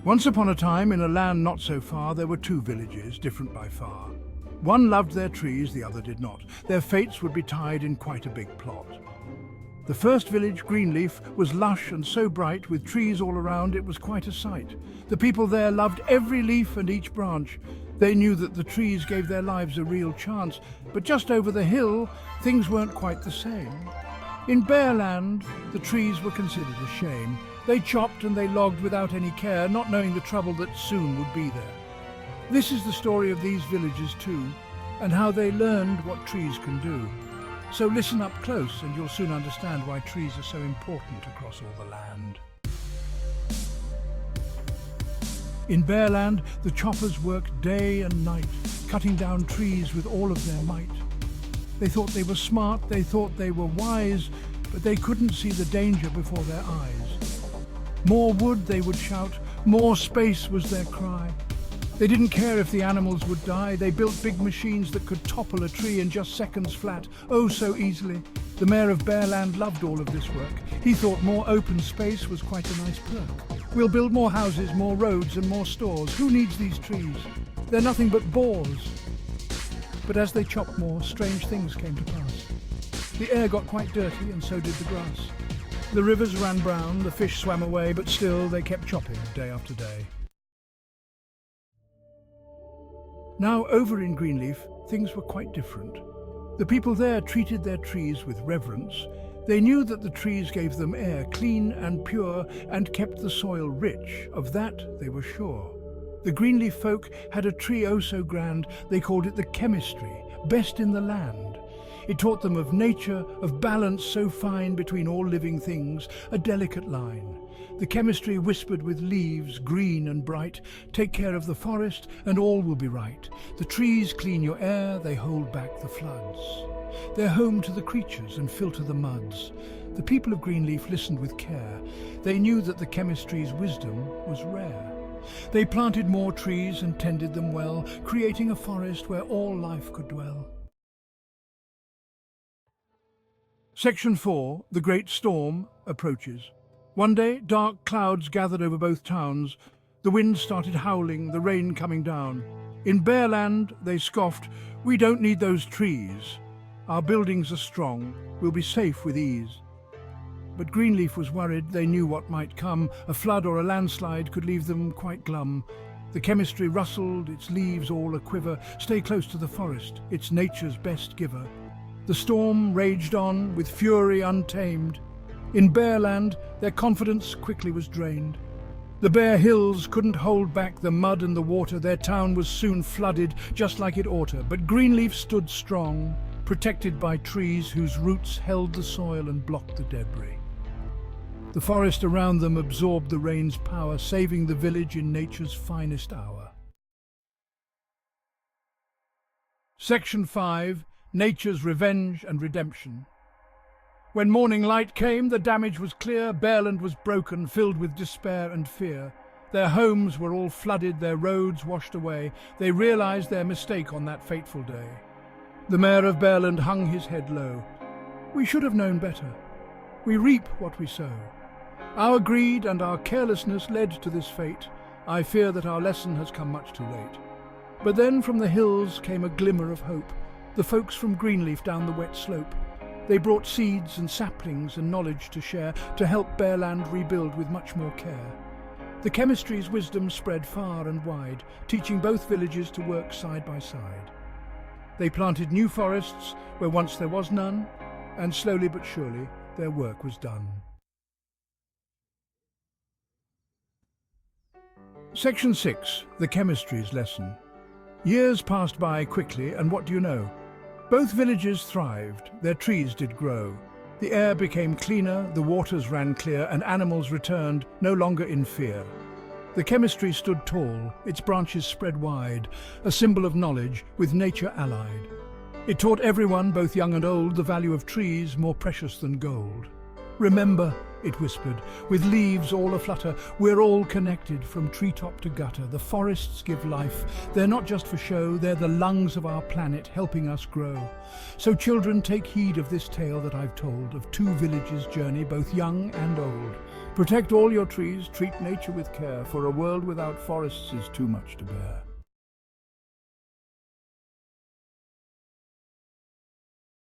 Once upon a time, in a land not so far, there were two villages, different by far. One loved their trees, the other did not. Their fates would be tied in quite a big plot. The first village, Greenleaf, was lush and so bright, with trees all around, it was quite a sight. The people there loved every leaf and each branch. They knew that the trees gave their lives a real chance, but just over the hill, things weren't quite the same. In bare land, the trees were considered a shame. They chopped and they logged without any care, not knowing the trouble that soon would be there. This is the story of these villages too, and how they learned what trees can do. So listen up close and you'll soon understand why trees are so important across all the land. In bare land, the choppers worked day and night, cutting down trees with all of their might. They thought they were smart, they thought they were wise, but they couldn't see the danger before their eyes. More wood, they would shout, more space was their cry. They didn't care if the animals would die. They built big machines that could topple a tree in just seconds flat, oh so easily. The mayor of Bearland loved all of this work. He thought more open space was quite a nice perk. We'll build more houses, more roads and more stores. Who needs these trees? They're nothing but bores. But as they chopped more, strange things came to pass. The air got quite dirty and so did the grass. The rivers ran brown, the fish swam away, but still they kept chopping day after day. Now over in Greenleaf, things were quite different. The people there treated their trees with reverence. They knew that the trees gave them air, clean and pure, and kept the soil rich. Of that they were sure. The Greenleaf folk had a tree oh so grand, they called it the Chemistree, best in the land. It taught them of nature, of balance so fine between all living things, a delicate line. The Chemistree whispered with leaves, green and bright, take care of the forest and all will be right. The trees clean your air, they hold back the floods. They're home to the creatures and filter the muds. The people of Greenleaf listened with care. They knew that the Chemistree's wisdom was rare. They planted more trees and tended them well, creating a forest where all life could dwell. Section 4, The Great Storm, approaches. One day, dark clouds gathered over both towns. The wind started howling, the rain coming down. In Bearland, they scoffed, we don't need those trees. Our buildings are strong, we'll be safe with ease. But Greenleaf was worried, they knew what might come. A flood or a landslide could leave them quite glum. The Chemistree rustled, its leaves all a-quiver. Stay close to the forest, it's nature's best giver. The storm raged on, with fury untamed. In Bearland, their confidence quickly was drained. The bare hills couldn't hold back the mud and the water. Their town was soon flooded, just like it oughta. But Greenleaf stood strong, protected by trees whose roots held the soil and blocked the debris. The forest around them absorbed the rain's power, saving the village in nature's finest hour. Section 5, Nature's Revenge and Redemption. When morning light came, the damage was clear. Bearland was broken, filled with despair and fear. Their homes were all flooded, their roads washed away. They realized their mistake on that fateful day. The mayor of Bearland hung his head low. We should have known better. We reap what we sow. Our greed and our carelessness led to this fate. I fear that our lesson has come much too late. But then from the hills came a glimmer of hope. The folks from Greenleaf down the wet slope. They brought seeds and saplings and knowledge to share, to help Bearland rebuild with much more care. The Chemistree's wisdom spread far and wide, teaching both villages to work side by side. They planted new forests where once there was none, and slowly but surely their work was done. Section 6, The Chemistree's Lesson. Years passed by quickly, and what do you know? Both villages thrived, their trees did grow. The air became cleaner, the waters ran clear, and animals returned, no longer in fear. The Chemistree stood tall, its branches spread wide, a symbol of knowledge, with nature allied. It taught everyone, both young and old, the value of trees, more precious than gold. Remember, it whispered, with leaves all aflutter. We're all connected from treetop to gutter. The forests give life. They're not just for show, they're the lungs of our planet, helping us grow. So children, take heed of this tale that I've told, of two villages' journey, both young and old. Protect all your trees, treat nature with care, for a world without forests is too much to bear.